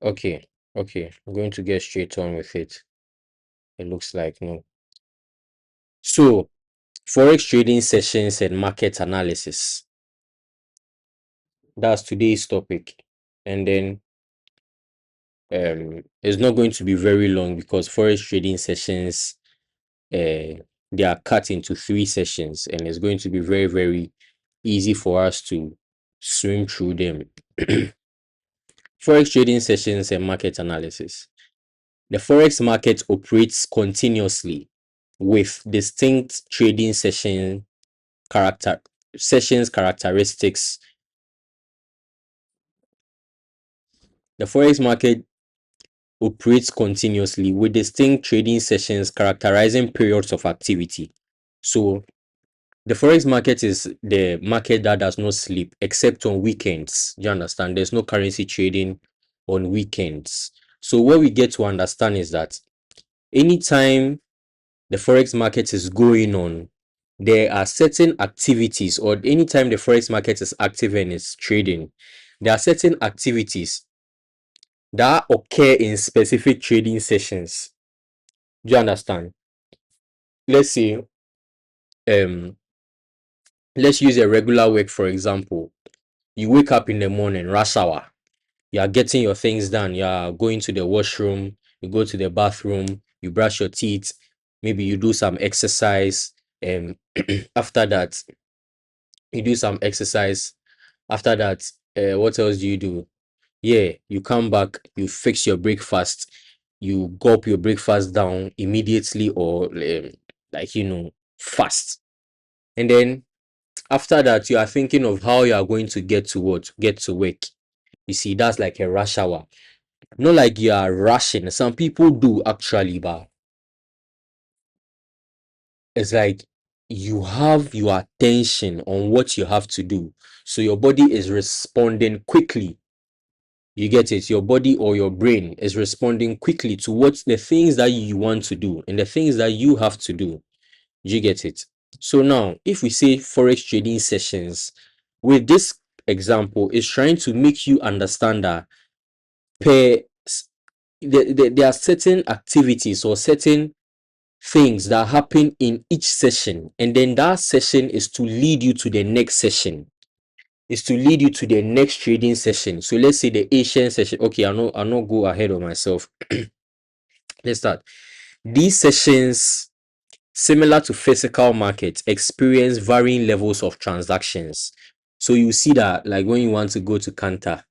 Okay, okay. I'm going to get straight on with it. It looks like no. So, Forex trading sessions and market analysis. That's today's topic. And then it's not going to be very long because Forex trading sessions they are cut into 3 sessions and it's going to be very, very easy for us to swim through them. Forex trading sessions and market analysis. The Forex market operates continuously with distinct trading sessions characteristics. The Forex market operates continuously with distinct trading sessions characterizing periods of activity. So the Forex market is the market that does not sleep except on weekends. Do you understand? There's no currency trading on weekends. So what we get to understand is that anytime the Forex market is going on, there are certain activities, or anytime the Forex market is active and is trading, there are certain activities that occur in specific trading sessions. Do you understand? Let's say, um, let's use a regular work for example. You wake up in the morning, rush hour. You are getting your things done. You are going to the washroom. You go to the bathroom. You brush your teeth. Maybe you do some exercise. And after that, you do some exercise. After that, what else do you do? Yeah, you come back. You fix your breakfast. You gulp your breakfast down immediately, or like fast. And then after that, you are thinking of how you are going to get to what get to work. You see, that's like a rush hour. Not like you are rushing. Some people do actually, but it's like you have your attention on what you have to do. So your body is responding quickly. You get it? Your body or your brain is responding quickly to what the things that you want to do and the things that you have to do. You get it? So now, if we say Forex trading sessions, with this example, is trying to make you understand that per there are certain activities or certain things that happen in each session, and then that session is to lead you to the next session, is to lead you to the next trading session. So let's say the Asian session. Okay, I'll not go ahead of myself. Let's start. These sessions, similar to physical markets, experience varying levels of transactions. So you see that, like when you want to go to counter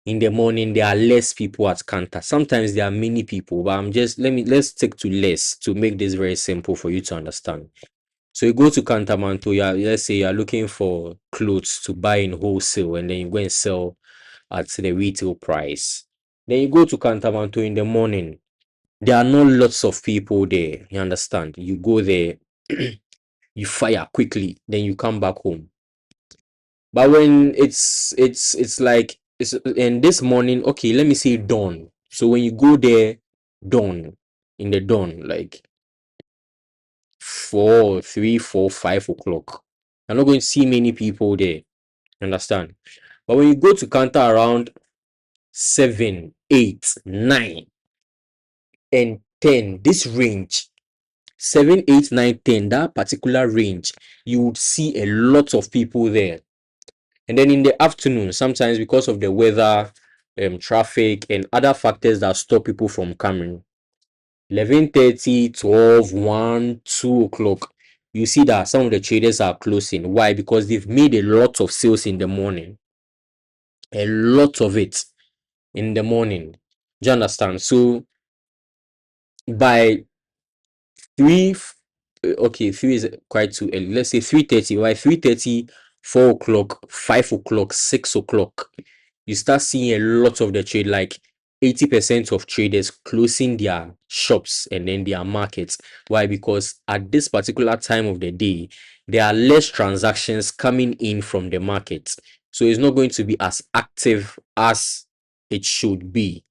in the morning, there are less people at counter. Sometimes there are many people, but let's stick to less to make this very simple for you to understand. So you go to Cantamanto, let's say you're looking for clothes to buy in wholesale, and then you go and sell at the retail price. Then you go to Cantamanto in the morning. There are not lots of people there. You understand? You go there, you fire quickly, then you come back home. But when it's like it's and this morning, okay, let me say dawn. So when you go there, dawn, in the dawn, like 4, 3, 4, 5 o'clock, you're not going to see many people there. Understand? But when you go to counter around 7, 8, 9, and 10, this range, 7, 8, 9, 10, that particular range, you would see a lot of people there. And then in the afternoon, sometimes because of the weather, traffic, and other factors that stop people from coming, 11:30, 12, 1, 2 o'clock, you see that some of the traders are closing. Why? Because they've made a lot of sales in the morning. A lot of it in the morning. Do you understand? So by 3, okay, 3 is quite too early. Let's say 3:30. By 3:30, 4 o'clock, 5 o'clock, 6 o'clock, you start seeing a lot of the trade, like 80% of traders closing their shops and then their markets. Why? Because at this particular time of the day, there are less transactions coming in from the market. So it's not going to be as active as it should be.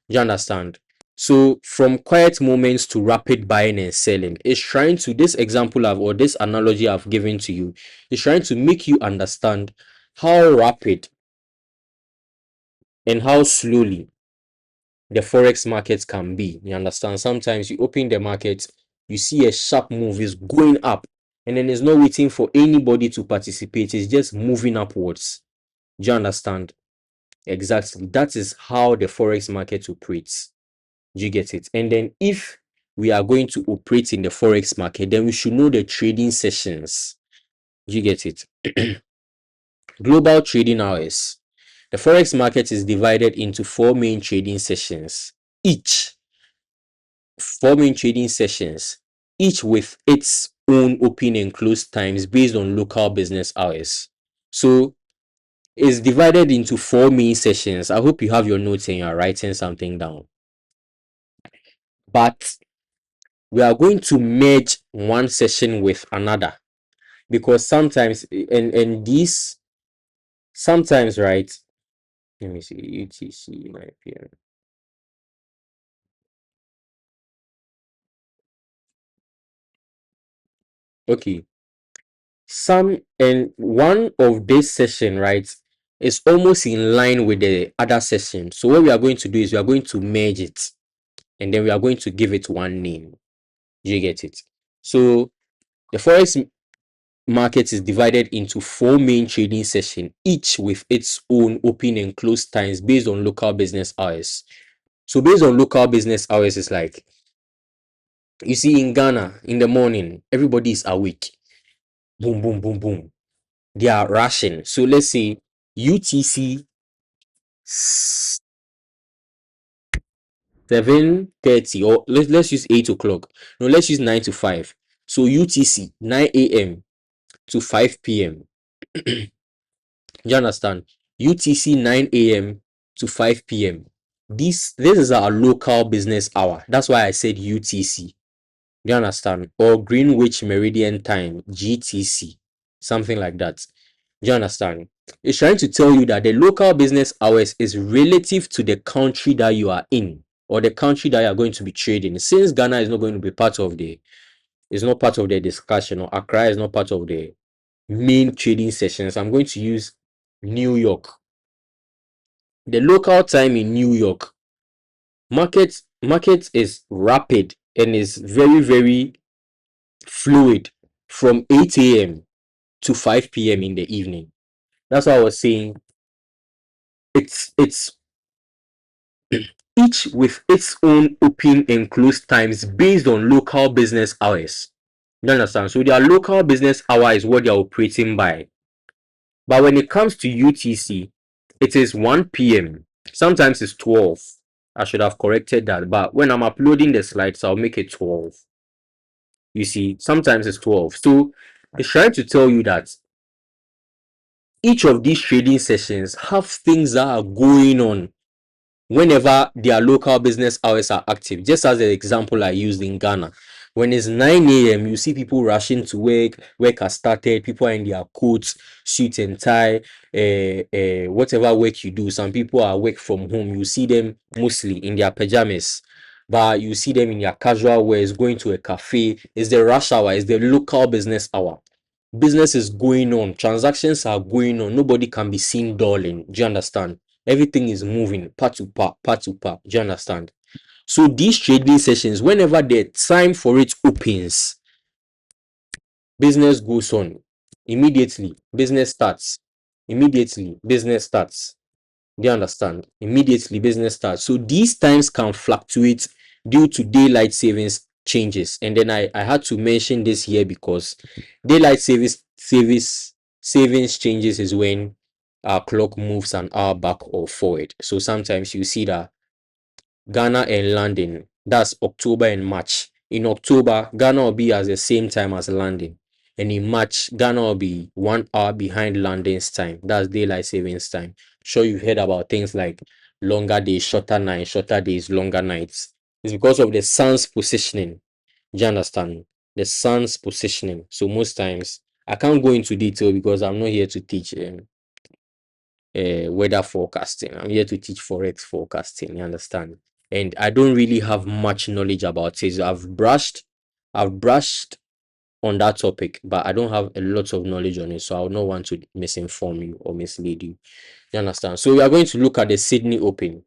You understand? So from quiet moments to rapid buying and selling, it's trying to, this example or this analogy I've given to you, is trying to make you understand how rapid and how slowly the forex market can be. You understand? Sometimes you open the market, you see a sharp move is going up, and then it's not waiting for anybody to participate. It's just moving upwards. Do you understand? Exactly. That is how the forex market operates. Do you get it? And then if we are going to operate in the forex market, then we should know the trading sessions. Do you get it? Global trading hours. The forex market is divided into four main trading sessions. Four main trading sessions, each with its own open and close times based on local business hours. So it's divided into four main sessions. I hope you have your notes and you're writing something down. But we are going to merge one session with another because sometimes, and these sometimes, right? Let me see, UTC 9 p.m. Okay, some and one of this session, right, is almost in line with the other session. So what we are going to do is we are going to merge it, and then we are going to give it one name. You get it? So the forex market is divided into four main trading sessions, each with its own open and close times based on local business hours. So based on local business hours, it's like you see in Ghana in the morning, everybody is awake. Boom, boom, boom, boom. They are rushing. So let's say UTC 7:30, or let's use 8 o'clock. No, let's use 9 to 5. So UTC 9 a.m. to 5 p.m. You understand? UTC 9 a.m. to 5 p.m. This is our local business hour. That's why I said UTC. Do you understand? Or Greenwich Meridian Time, GTC, something like that. Do you understand? It's trying to tell you that the local business hours is relative to the country that you are in or the country that you are going to be trading. Since Ghana is not going to be part of is not part of the discussion, or Accra is not part of the main trading sessions, I'm going to use New York. The local time in New York, market is rapid and is very, very fluid from 8 a.m. to 5 p.m. in the evening. That's what I was saying. It's each with its own open and close times based on local business hours. You understand? So their local business hour is what they're operating by. But when it comes to UTC, it is 1 p.m. Sometimes it's 12. I should have corrected that. But when I'm uploading the slides, I'll make it 12. You see, sometimes it's 12. So it's trying to tell you that each of these trading sessions have things that are going on whenever their local business hours are active. Just as the example I used in Ghana, when it's 9 a.m., you see people rushing to work has started, people are in their coats, suit and tie, whatever work you do. Some people are work from home, you see them mostly in their pajamas, but you see them in their casual wears going to a cafe. It's the rush hour, it's the local business hour. Business is going on, transactions are going on, nobody can be seen dulling. Do you understand? Everything is moving part to part, part to part. Do you understand? So these trading sessions, whenever the time for it opens, business goes on. Immediately, business starts. Immediately, business starts. Do you understand? Immediately, business starts. So these times can fluctuate due to daylight savings changes. And then I had to mention this here because daylight savings changes is when our clock moves an hour back or forward. So sometimes you see that Ghana and London, that's October and March. In October, Ghana will be at the same time as London. And in March, Ghana will be 1 hour behind London's time. That's daylight savings time. Sure, you've heard about things like longer days, shorter nights, shorter days, longer nights. It's because of the sun's positioning. Do you understand? The sun's positioning. So most times, I can't go into detail because I'm not here to teach weather forecasting. I'm here to teach forex forecasting. You understand? And I don't really have much knowledge about it. I've brushed on that topic, but I don't have a lot of knowledge on it, so I would not want to misinform you or mislead you. You understand? So we are going to look at the Sydney Open,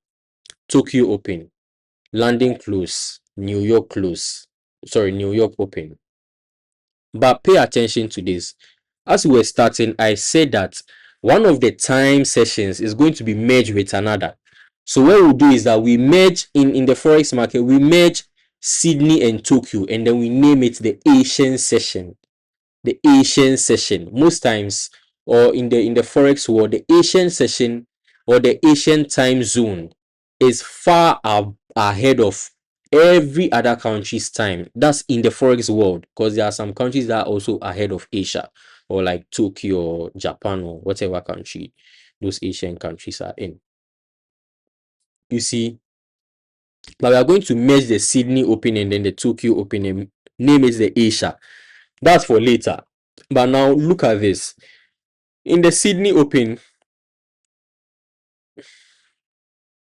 Tokyo Open, London close, New York close. Sorry, New York open. But pay attention to this. As we were starting, I said that one of the time sessions is going to be merged with another. So what we'll do is that we merge in the forex market, we merge Sydney and Tokyo, and then we name it the Asian session. The Asian session. Most times, or in the forex world, the Asian session or the Asian time zone is far ahead of every other country's time. That's in the forex world, because there are some countries that are also ahead of Asia, or like Tokyo or Japan or whatever country those Asian countries are in. You see, but we are going to merge the Sydney Open and then the Tokyo Open and name it the Asia. That's for later. But now look at this. In the Sydney Open,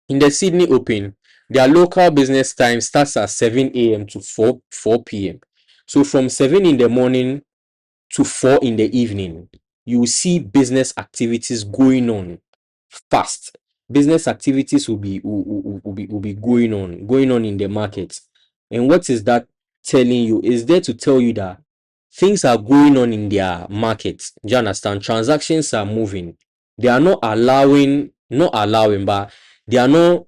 in the Sydney Open, their local business time starts at 7 a.m. to 4 p.m. So from 7 in the morning to 4 in the evening, you will see business activities going on fast. Business activities will be going on in the market. And what is that telling you? Is there to tell you that things are going on in their market. Do you understand? Transactions are moving. They are not allowing, but they are not,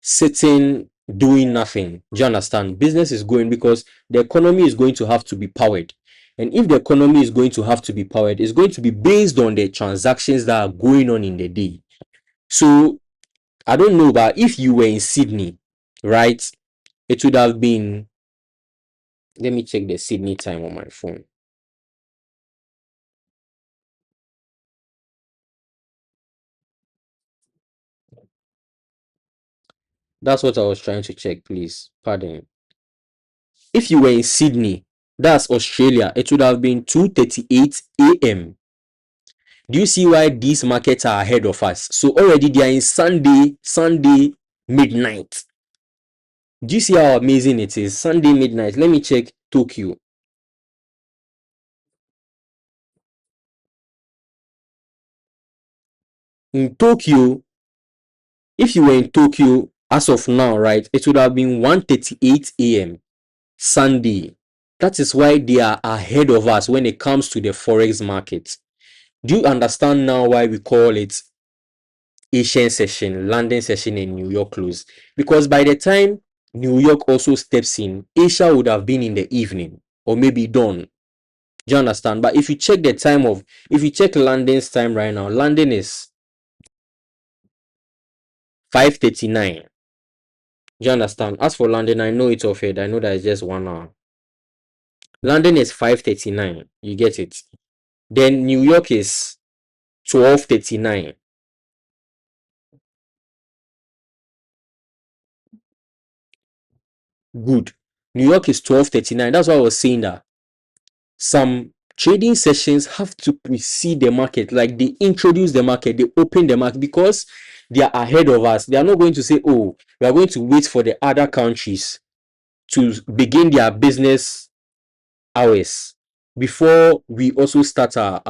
sitting doing nothing. Do you understand? Business is going because the economy is going to have to be powered. And if the economy is going to have to be powered, it's going to be based on the transactions that are going on in the day. So I don't know, but if you were in Sydney, right, it would have been, let me check the Sydney time on my phone. That's what I was trying to check, please. Pardon. If you were in Sydney, that's Australia, it would have been 2:38 a.m. Do you see why these markets are ahead of us? So already they are in Sunday midnight. Do you see how amazing it is? Sunday midnight. Let me check Tokyo. In Tokyo, if you were in Tokyo as of now, right, it would have been 1:38 a.m. Sunday. That is why they are ahead of us when it comes to the forex market. Do you understand now why we call it Asian session, London session, and New York close? Because by the time New York also steps in, Asia would have been in the evening or maybe dawn. Do you understand? But if you check London's time right now, London is 5:39. Do you understand? As for London, I know it's off head. I know that it's just 1 hour. London is 5:39. You get it? Then New York is 12:39. Good. New York is 12:39. That's why I was saying that some trading sessions have to precede the market. Like they introduce the market, they open the market because they are ahead of us. They are not going to say, oh, we are going to wait for the other countries to begin their business hours before we also start our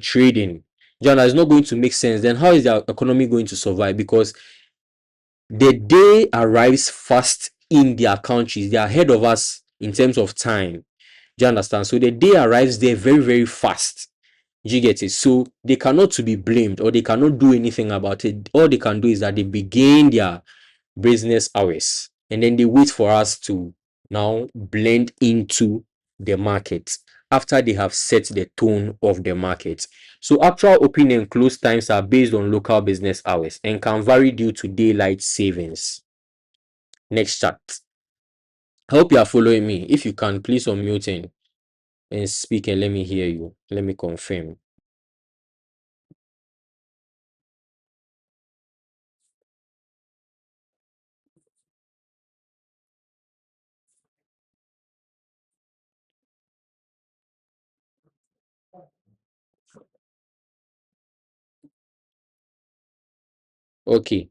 trading. John, it's not going to make sense. Then how is the economy going to survive? Because the day arrives fast in their countries. They are ahead of us in terms of time. Do you understand? So the day arrives there very, very fast. Do you get it? So they cannot to be blamed or they cannot do anything about it. All they can do is that they begin their business hours and then they wait for us to now blend into the market after they have set the tone of the market. So actual open and close times are based on local business hours and can vary due to daylight savings. Next chart. I hope you are following me. If you can, please unmute and speak and let me hear you. Let me confirm. Okay.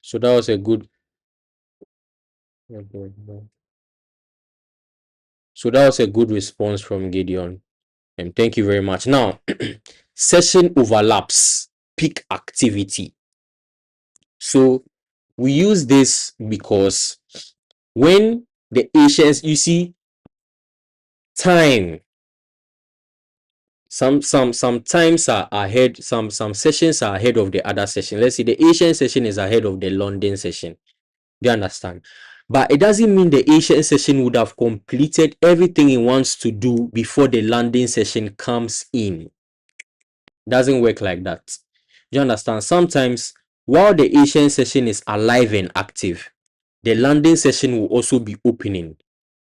So that was a good response from Gideon. And thank you very much. Now, session overlaps, peak activity. So We use this because when the Asians, you see, time, some times are ahead, some sessions are ahead of the other session. Let's say the Asian session is ahead of the London session. Do you understand? But it doesn't mean the Asian session would have completed everything it wants to do before the London session comes in. Doesn't work like that. Do you understand? Sometimes while the Asian session is alive and active, the London session will also be opening.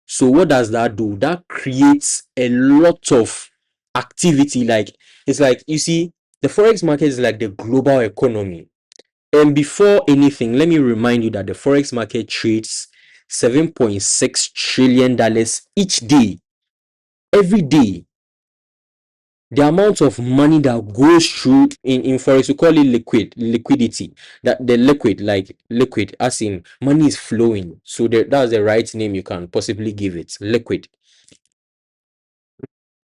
So what does that do? That creates a lot of activity. Like, it's like, you see, the forex market is like the global economy. And before anything, let me remind you that the forex market trades $7.6 trillion each day. Every day, the amount of money that goes through in forex, we call it liquidity. That the liquid, as in money is flowing. So that's the right name you can possibly give it. Liquid.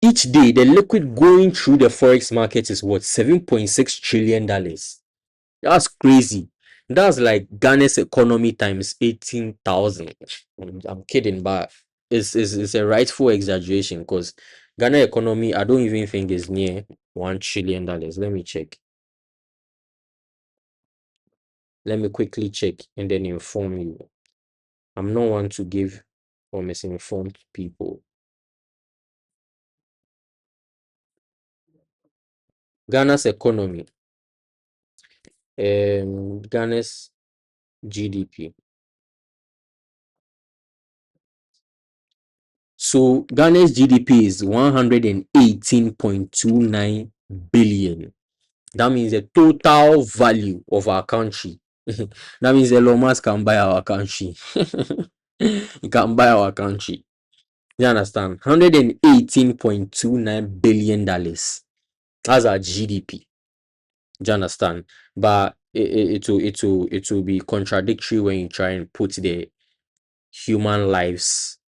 Each day, the liquid going through the forex market is what? $7.6 trillion. That's crazy. That's like Ghana's economy times 18,000. I'm kidding, but it's a rightful exaggeration because Ghana economy, I don't even think is near $1 trillion. Let me check. Let me quickly check and then inform you. I'm not one to give or misinformed people. Ghana's economy, Ghana's GDP. So Ghana's GDP is 118.29 billion. That means the total value of our country. That means Elon Musk can buy our country. He can buy our country. You understand? $118.29 billion. That's our GDP. Do you understand? But it will be contradictory when you try and put the human lives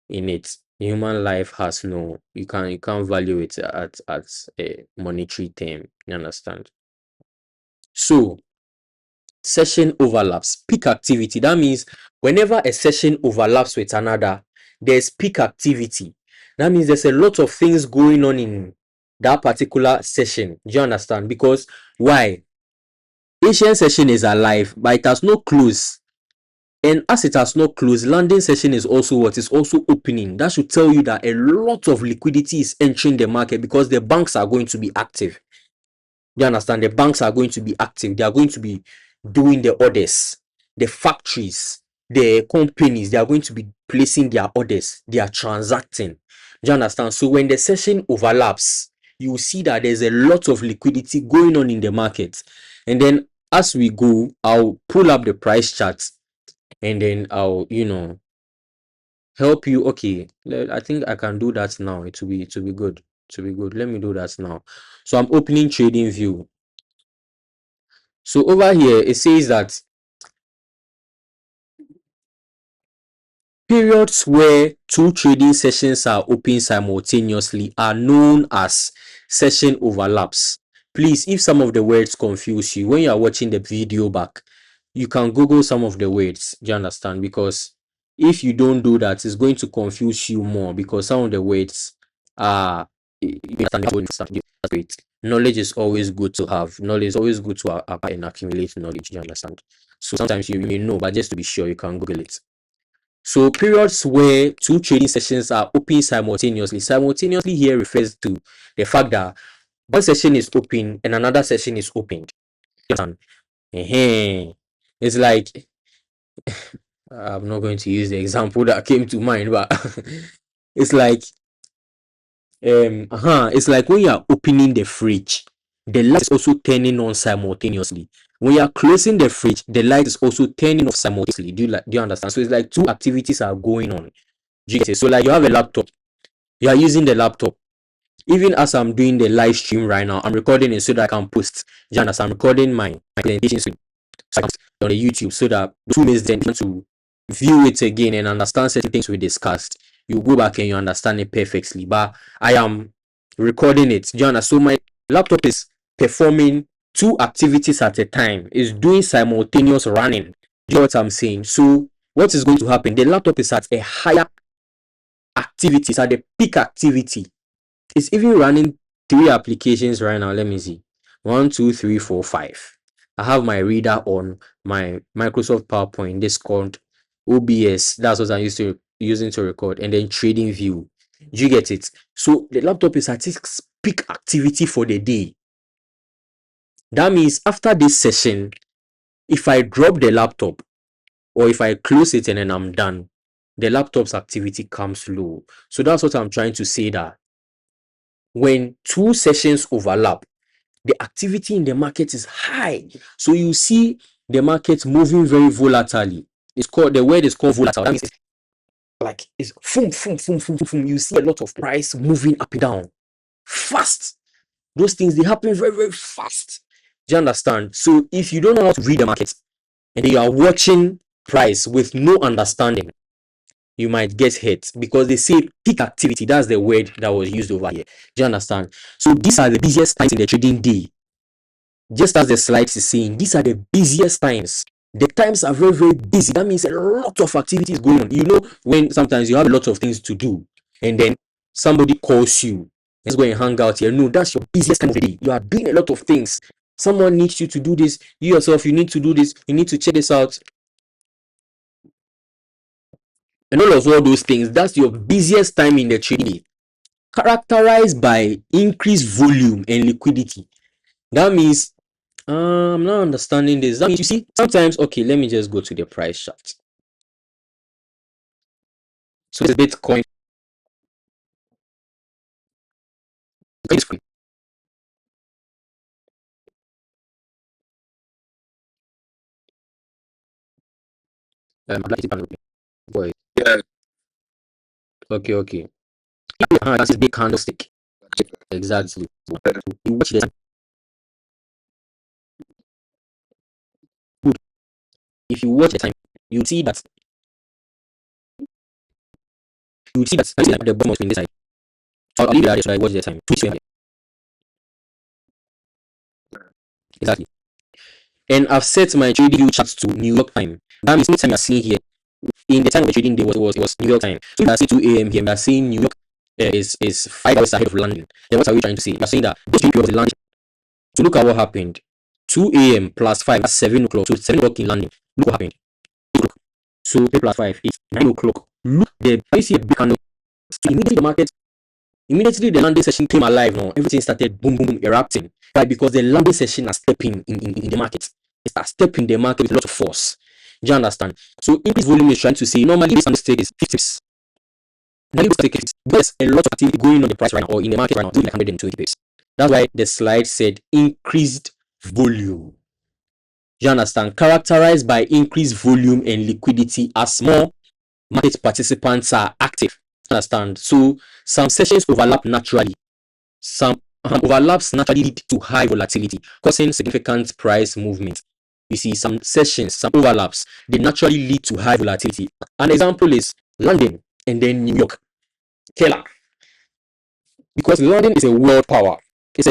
in it. Human life has no, you can't value it at a monetary term. You understand? So session overlaps, peak activity. That means whenever a session overlaps with another, there's peak activity. That means there's a lot of things going on in that particular session. Do you understand? Because why? Asian session is alive, but it has no close. And as it has not closed, London session is also what is also opening. That should tell you that a lot of liquidity is entering the market because the banks are going to be active. You understand? The banks are going to be active. They are going to be doing the orders. The factories, the companies, they are going to be placing their orders. They are transacting. Do you understand? So when the session overlaps, you will see that there's a lot of liquidity going on in the market. And then as we go, I'll pull up the price charts and then I'll, help you. Okay, I think I can do that now. It will be good. To be good. Let me do that now. So I'm opening trading view. So over here, it says that periods where two trading sessions are open simultaneously are known as session overlaps. Please, if some of the words confuse you, when you are watching the video back, you can Google some of the words. Do you understand? Because if you don't do that, it's going to confuse you more because some of the words are, you understand. Great. Knowledge is always good to have. Knowledge is always good to acquire and accumulate knowledge. You understand? So sometimes you may know, but just to be sure, you can Google it. So periods where two trading sessions are open simultaneously. Simultaneously here refers to the fact that one session is open and another session is opened. It's like, I'm not going to use the example that came to mind, but it's like it's like when you are opening the fridge, the light is also turning on simultaneously. When you are closing the fridge, the light is also turning off simultaneously. Do you understand? So it's like two activities are going on. Do you get it? So like you have a laptop, you are using the laptop. Even as I'm doing the live stream right now, I'm recording it so that I can post. Do you understand? I'm recording my presentation so I can post on the YouTube so that those who miss them to view it again and understand certain things we discussed. You go back and you understand it perfectly. But I am recording it. Do you understand? So my laptop is performing two activities at a time. It's doing simultaneous running. Do you know what I'm saying? So what is going to happen? The laptop is at a higher activity, it's at the peak activity. It's even running 3 applications right now. Let me see. 1, 2, 3, 4, 5. I have my reader on, my Microsoft PowerPoint, Discord, OBS. That's what I'm using to record, and then Trading View. Do you get it? So the laptop is at its peak activity for the day. That means after this session, if I drop the laptop or if I close it and then I'm done, the laptop's activity comes low. So that's what I'm trying to say, that when 2 sessions overlap, the activity in the market is high. So you see the market moving very volatilely. It's called, the word is called volatile. That means it's like it's boom, boom, boom, boom, boom, boom. You see a lot of price moving up and down fast. Those things, they happen very, very fast. Do you understand? So if you don't know how to read the market and then you are watching price with no understanding, you might get hit, because they say peak activity. That's the word that was used over here. Do you understand? So these are the busiest times in the trading day. Just as the slides is saying, these are the busiest times. The times are very, very busy. That means a lot of activities going on. You know, when sometimes you have a lot of things to do and then somebody calls you, let's go and hang out here. No, that's your busiest time of the day. You are doing a lot of things. Someone needs you to do this. You yourself, you need to do this. You need to check this out. And all those things, that's your busiest time in the trading day. Characterized by increased volume and liquidity. That means I'm not understanding this. That means, you see, sometimes, okay, let me just go to the price chart. So it's Bitcoin. Boy. Yeah. Okay. That's a big candlestick. Exactly. You watch the time. Good. If you watch the time, you see that the bottom between this side. I'll leave it there so I watch the time. Exactly. And I've set my trading charts to New York time. That means anytime you're seeing here, in the time of the trading day was New York time. So you're seeing 2 a.m. here, we are seeing New York is 5 hours ahead of London. Then what are we trying to say? You're saying that this period of the London. So look at what happened. 2 a.m. plus 5, that's 7 o'clock. So 7 o'clock in London. Look what happened. 8 o'clock. So 8 plus 5 is 9 o'clock. Look there. I see a big candle. So immediately the London session came alive now. Everything started boom, boom, boom, erupting. Right? Because the London session has stepped in the market. It has stepped in the market with a lot of force. Do you understand? So increased volume is trying to say, normally this mistake is 50 pips. There's a lot of activity going on the price right now, or in the market right now, doing like 120 pips. That's why the slide said increased volume. You understand? Characterized by increased volume and liquidity as more market participants are active. Understand? So some sessions overlap naturally. Some overlaps naturally lead to high volatility, causing significant price movement. You see, some sessions, some overlaps, they naturally lead to high volatility. An example is London and then New York. Killer. Because London is a world power. It's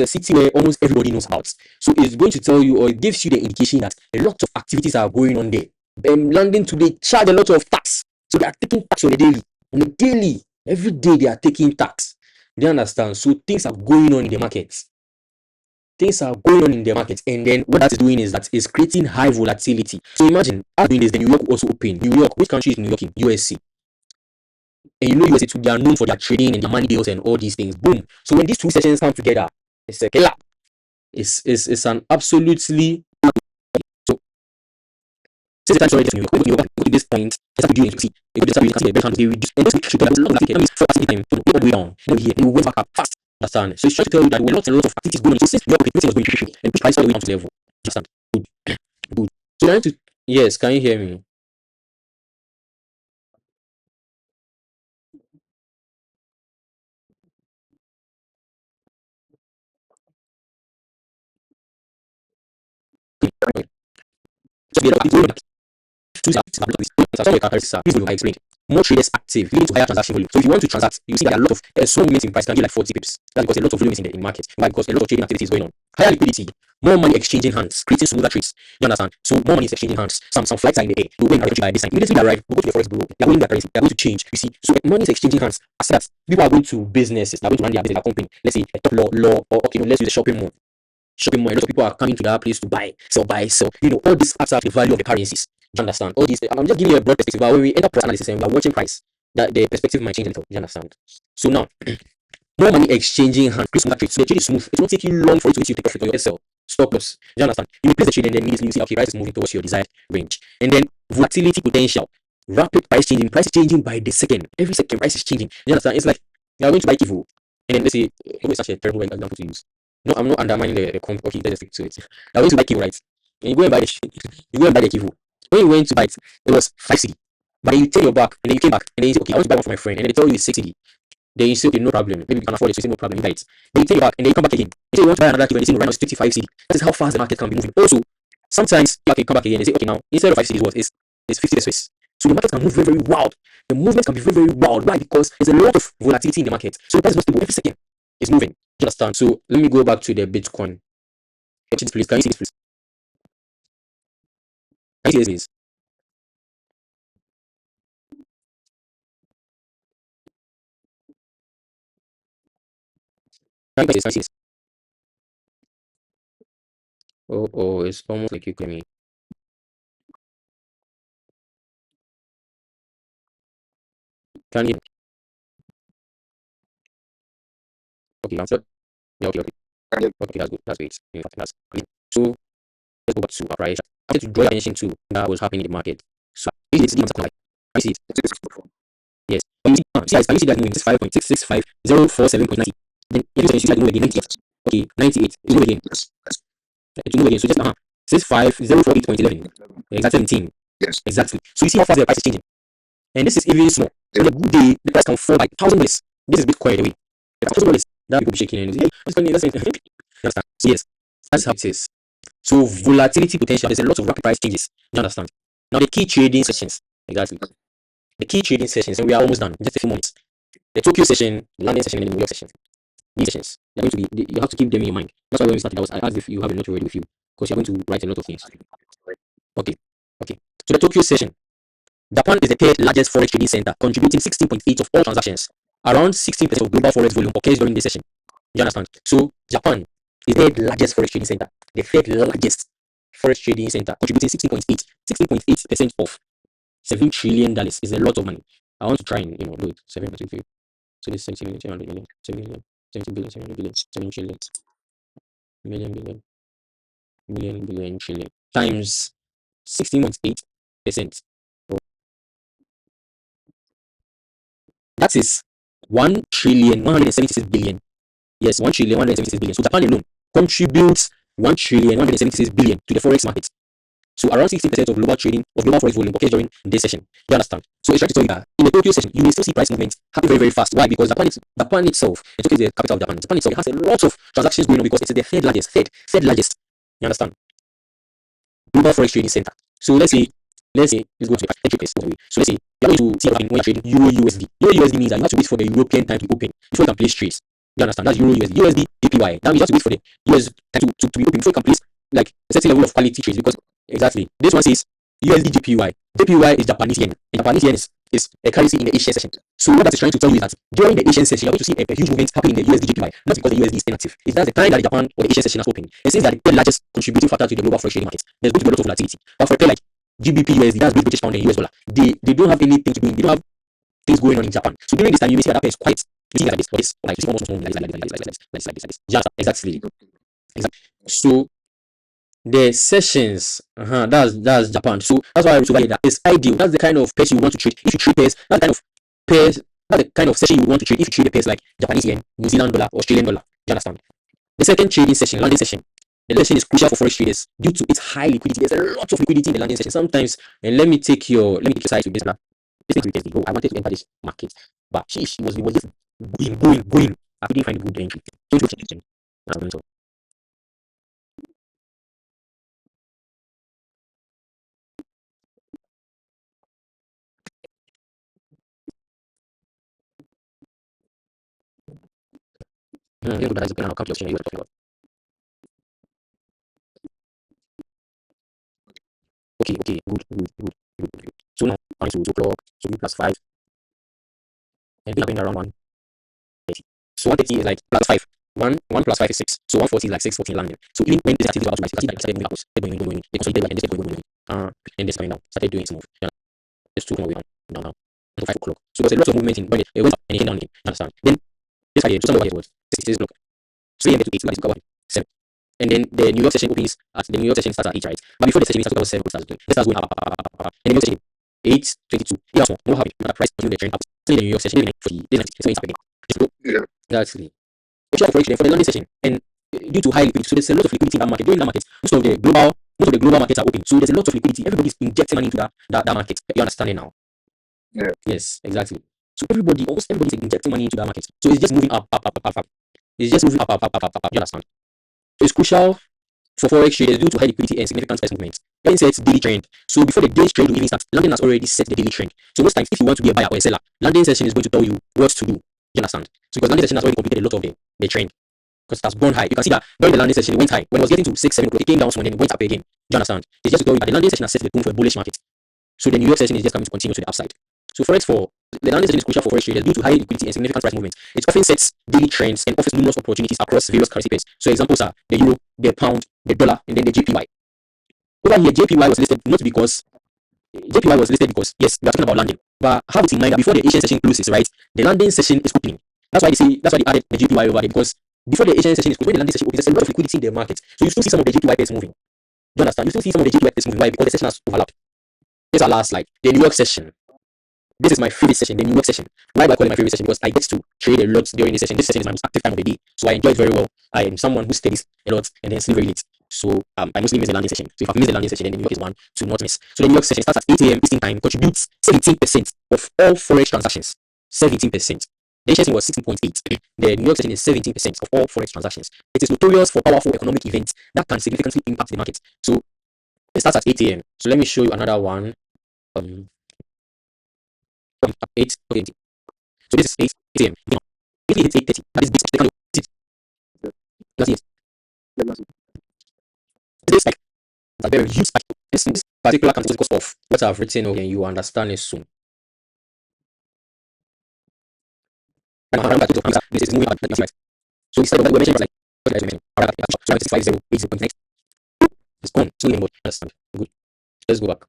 a city where almost everybody knows about. So it's going to tell you, or it gives you the indication that a lot of activities are going on there. London today charge a lot of tax. So they are taking tax on a daily. On a daily, every day they are taking tax. Do you understand? So things are going on in the market. Things are going on in the market, and then what that is doing is that it's creating high volatility. So imagine after doing this, the New York also open. New York, which country is New York in? USA. And you know USA too, they are known for their trading and their money deals and all these things. Boom. So when these 2 sessions come together, it's a killer. It's an absolutely so since the time sorry New York to this point, it's up to you to see. You can see the best they reduce and those should have long like it means for us time to go way down. Then here you went back up fast. Understand? So it's trying to tell you that there were not a lot of activities going on. So since New York was going to and push price all the way down to level. Understand? Good. Good. So trying to yes, can you hear me? So the activities I explained. More traders active, leading to higher transaction volume. So if you want to transact, you see that a lot of small movements in price can be like 40 pips. That's because a lot of volume is in the market. Why? Because a lot of trading activity is going on. Higher liquidity More money exchanging hands, creating smoother trades. You understand? So more money is exchanging hands. Some flights are in the air. We'll go in our country by this time. Immediately they arrive, we'll go to the forex bureau. They're holding their currency. They're going to change. You see, so money is exchanging hands. As that people are going to businesses. They're going to run their business, their company. Let's say a top law, or okay, let's use a shopping mall. Shopping mall. A lot of people are coming to that place to buy, sell. You know, all this adds up the value of the currencies. Do you understand? All these. I'm just giving you a broad perspective. But when we enter price analysis and we are watching price, that the perspective might change a little. Do you understand? So now, more money exchanging hands, increase market. So the trade is smooth. It won't take you long for it to reach you take profit on your SL. Stop loss. Do you understand? You place the trade and then immediately you see, okay, price is moving towards your desired range. And then volatility potential. Rapid price is changing by the second. Every second price is changing. You understand? It's like you're going to buy Kivu. And then let's say, oh, it's such a terrible example to use. No, I'm not undermining the comp. Okay, let's stick to it. You're going to buy Kivu, right? And you go and buy the you go and buy the Kivu. When you went to buy it, it was 5 CD. But then you turn your back and then you came back and then you say, okay, I want to buy one for my friend. And then they tell you it's 6 CD. Then you say, okay, no problem. Maybe you can afford it. So you say, no problem. You buy it. Then you take it back and then you come back again. You say, you want to buy another key. And they say, no, right now it's 25 CD. That is how fast the market can be moving. Also, sometimes you can come back again and say, okay, now instead of 5 CDs, what is 50 Swiss. So the market can move very, very wild. The movement can be very, very wild. Why? Because there's a lot of volatility in the market. So the price is not stable every second. It's moving. You understand? So let me go back to the Bitcoin. Can you see this, please? Can you see this, please? Can you see this, please? Can you see this? Oh, it's almost like you can me. Can you? Okay, answer. Yeah, okay, okay. Okay, that's good. That's great. Yeah, that's great. So let's go back to our price. I wanted to draw your attention to that was happening in the market. So this is the like I see it. Yes. Can you see that moving 65.665047.90? Then if you see that move again 98. Okay, 98. It's move again. It will move again. So just 65048.11. Exactly 17. Exactly. So you see how fast the price is changing. And this is even small. On a good day, the price can fall by $1,000. This is Bitcoin anyway. $1,000. That people be shaking and say, hey, what's going on? You understand? So yes, that's how it is. So volatility potential, there's a lot of rapid price changes. You understand? Now the key trading sessions. Exactly. The key trading sessions, and we are almost done. Just a few moments. The Tokyo session, the London session, and the New York session. These sessions, they're going to be. You have to keep them in your mind. That's why when we started, I asked if you have a note already with you, because you're going to write a lot of things. Okay. Okay. So the Tokyo session, Japan is the third largest forex trading center, contributing 16.8 of all transactions. Around 16% of global forex volume occurs during this session. You understand? So Japan is the third largest forex trading center. The third largest forex trading center, contributing 16.8% of $7 trillion is a lot of money. I want to try and do it. 7.8. So this is 17 million, 700 million, 7 million, 17 billion, 700 billion, 7 trillion, million, billion, million, billion, trillion times 16.8%. So that is 1 trillion 176 billion. Yes, 1 trillion 176 billion. So Japan alone contributes 1 trillion 176 billion to the forex market. So around 60% of global forex volume occurs during this session. You understand? So it's trying to tell you that in the Tokyo session, you will still see price movements happen very, very fast. Why? Because Japan itself, Tokyo is the capital of Japan. Japan itself has a lot of transactions going on because it's the third largest. You understand? Global forex trading center. So let's go to the entry place. So let's say you're going to see when you're trading Euro USD. Euro USD means that you have to wait for the European time to open before you can place trades. You understand? That's Euro USD. USD JPY. That means you have to wait for the US time to be open before you can place like a certain level of quality trades because exactly this one says USD JPY. JPY is Japanese yen. And Japanese yen is a currency in the Asian session. So what that is trying to tell you is that during the Asian session, you're going to see a huge movement happening in the USD JPY, not because the USD is inactive. It's that's the time that the Japan or the Asian session has opened. It seems that the largest contributing factor to the global forex trading market. There's going to be a lot of volatility. But for a pair like GBP USD, that's British pound and US dollar. They don't have anything to do. They don't have things going on in Japan. So during this time, you may see that Japan is quite. You see like this, like you see almost like this. Yeah, exactly. Exactly. So the sessions, that's Japan. So that's why I was that it's ideal. That's the kind of pairs you want to trade. If you trade pairs, that kind of pairs, that's the kind of session you want to trade. If you trade the pairs like Japanese yen, New Zealand dollar, Australian dollar, you understand? The second trading session, London session. The session is crucial for forex traders due to its high liquidity. There's a lot of liquidity in the London session. Sometimes, and let me take your side to this. This thing irritates me. Oh, I wanted to enter this market, but sheesh, it was just going. I couldn't find a good entry. Don't you watch it? Yeah, but that's the plan. I'll come to your channel. You were talking about. Okay, good. So now, I to 2 o'clock, so v plus 5, and we are going around 130. So 130 is like plus 5. 1 plus 5 is 6. So 140 is like 614 landing. So even when this activity was out, you can see that it started moving upwards. Going. They consolidated like, and this going. And this coming down. Started doing its move. Yeah. It's 2 away down now. To 5 o'clock. So there was a lot of movement in when it went up and it came down again. You understand? Then this 5 a.m. So some over here was 66 block. 3 a.m. to 8, so that is 7. And then the New York session opens at the New York session starts at 8, right? But before the session starts, it 7, it starts doing. It starts going up. And the New York session 8:22. It was more happening. The price continued the trend up. So the New York session 40, then it's up again. Yeah. Exactly. For the London session, and due to high liquidity, so there's a lot of liquidity in that market. During that market, most of the global markets are open. So there's a lot of liquidity. Everybody's injecting money into that market. You understand it now? Yeah. Yes, exactly. So almost everybody's injecting money into that market. So it's just moving up. It's just moving up. You understand? So it's crucial for forex traders due to high liquidity and significant price movements. London sets daily trend. So before the day's trend will even start, London has already set the daily trend. So most times, if you want to be a buyer or a seller, London session is going to tell you what to do. You understand? So because London session has already completed a lot of the trend. Because it has gone high. You can see that during the London session, it went high. When it was getting to 6, 7 o'clock, it came down and then it went up again. Do you understand? It's just to tell you that the London session has set the tone for a bullish market. So the New York session is just coming to continue to the upside. So the London session is crucial for forex traders due to high liquidity and significant price movements. It often sets daily trends and offers numerous opportunities across various currency pairs. So examples are the euro, the pound, the dollar, and then the JPY. Over here, JPY was listed because yes, we are talking about London. But have it in mind that before the Asian session closes, right, the London session is opening. That's why they added the JPY over there, because before the Asian session is closed, when the London session opens, there's a lot of liquidity in the market. So you still see some of the JPY pairs moving. Do you understand? You still see some of the JPY pairs moving. Why? Because the session has overlapped. This is our last slide. The New York session. This is my favorite session, the New York session. Why do I call it my favorite session? Because I get to trade a lot during this session. This session is my most active time of the day, so I enjoy it very well. I am someone who studies a lot and then sleep very late. So I mostly miss the London session. So if I miss the London session, then the New York is one to not miss. So the New York session starts at 8 a.m. Eastern time, contributes 17% of all forex transactions. 17%. The session was 16.8. The New York session is 17% of all forex transactions. It is notorious for powerful economic events that can significantly impact the market. So it starts at 8 a.m. So let me show you another one. 8. Okay. So this is 8 a.m. If it hits 8:30, that is big spike. They can hit it. That's it. This spike is a very huge spike. This particular candle is because of what I've written over, and you understand it soon. This is moving out. Right. So instead of we're mentioning like what did I mention? So 65080 it's gone. So you understand. Good. Let's go back.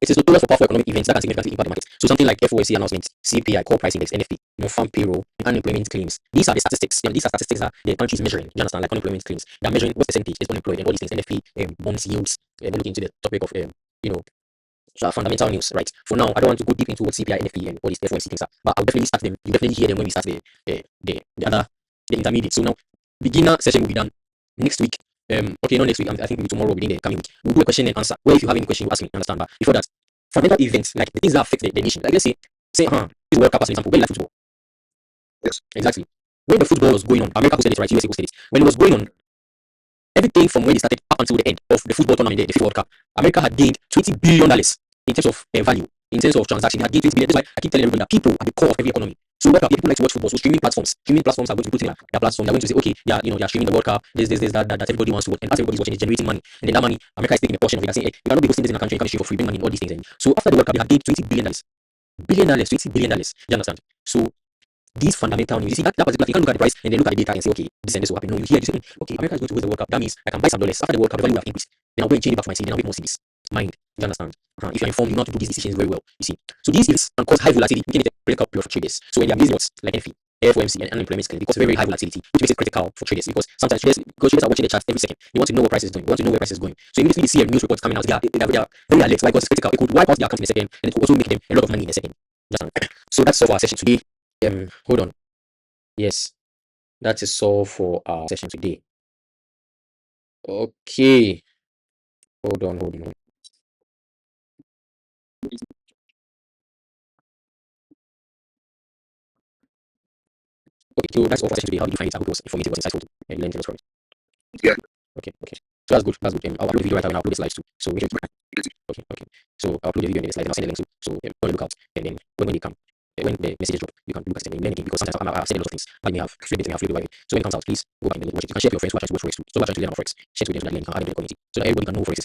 It is notorious for powerful economic events that can significantly impact the market. So something like FOMC announcements, CPI, core price index, NFP, non-farm payroll, unemployment claims. These are the statistics. These are statistics that the country is measuring. You understand? Like unemployment claims. They're measuring what percentage is unemployed and all these things. NFP, bonds yields. They look into the topic of fundamental news, right? For now, I don't want to go deep into what CPI, NFP, and all these FOMC things are, but I'll definitely start them. You definitely hear them when we start the intermediate. So now, beginner session will be done next week. Okay, not next week. I think maybe tomorrow within the coming week. We'll do a question and answer. Where if you have any question, you ask me. Understand? But before that, fundamental events like the things that affect the nation. Like let's say, this World Cup as an example. When like football. Yes. Exactly. When the football was going on, America hosted it, right? USA hosted it. When it was going on, everything from when it started up until the end of the football tournament, the FIFA World Cup, America had gained $20 billion in terms of value, in terms of transaction. They had gained $20 billion. That's why I keep telling everybody that people are the core of every economy. So World Cup, people like to watch football. So streaming platforms are going to put in their platform. They're going to say, okay, they're streaming the World Cup. This, that everybody wants to watch, and as everybody's watching, it's generating money. And then that money, America is taking a portion of it. They're saying, hey, you cannot be hosting this in a country, you can't stream for free, bring money, all these things. And so after the World Cup, they had gained $20 billion. $20 billion. You understand? So these fundamental news, you see that particular, you can look at the price and then look at the data and say, okay, this and this will happen. No, you hear this, okay, America is going to host the World Cup. That means I can buy some dollars. After the World Cup, the value will have increased. Then I'll go and change it back for my city. Then I'll make more cities. Mind. You understand? If you're informed, you know how to do these decisions very well. You see. So these events can cause high volatility, making it a critical period for traders. So when they are busy lots like NFI, FOMC, and unemployment claim, because very high volatility, which makes it critical for traders, because sometimes traders are watching the charts every second. They want to know what price is doing. They want to know where price is going. So immediately they see a news report coming out, they are very alert. Why? Because it's critical. It could wipe out their account in a second, and it could also make them a lot of money in a second. So that's all for our session today. Hold on. Yes, that is all for our session today. Okay. Hold on. Okay, so that's all for session today. How did you find it? I hope it was informative, was insightful, and you learned a lot from it. Yeah. Okay. So that's good. I'll upload the video right away and I'll upload the slides too. So make sure to okay. So I'll upload the video and the slides and I'll send the link too. So go and look out. And then when they come, when the messages drop, you can look at it and learn again, because sometimes I've said a lot of things. I may have explained it, I may have filled it. So when it comes out, please go back and watch it. You can share with your friends who are trying to watch Forex too. So who are trying to learn about Forex. Share it with them so that they can add it to the community. So that everybody can know Forex is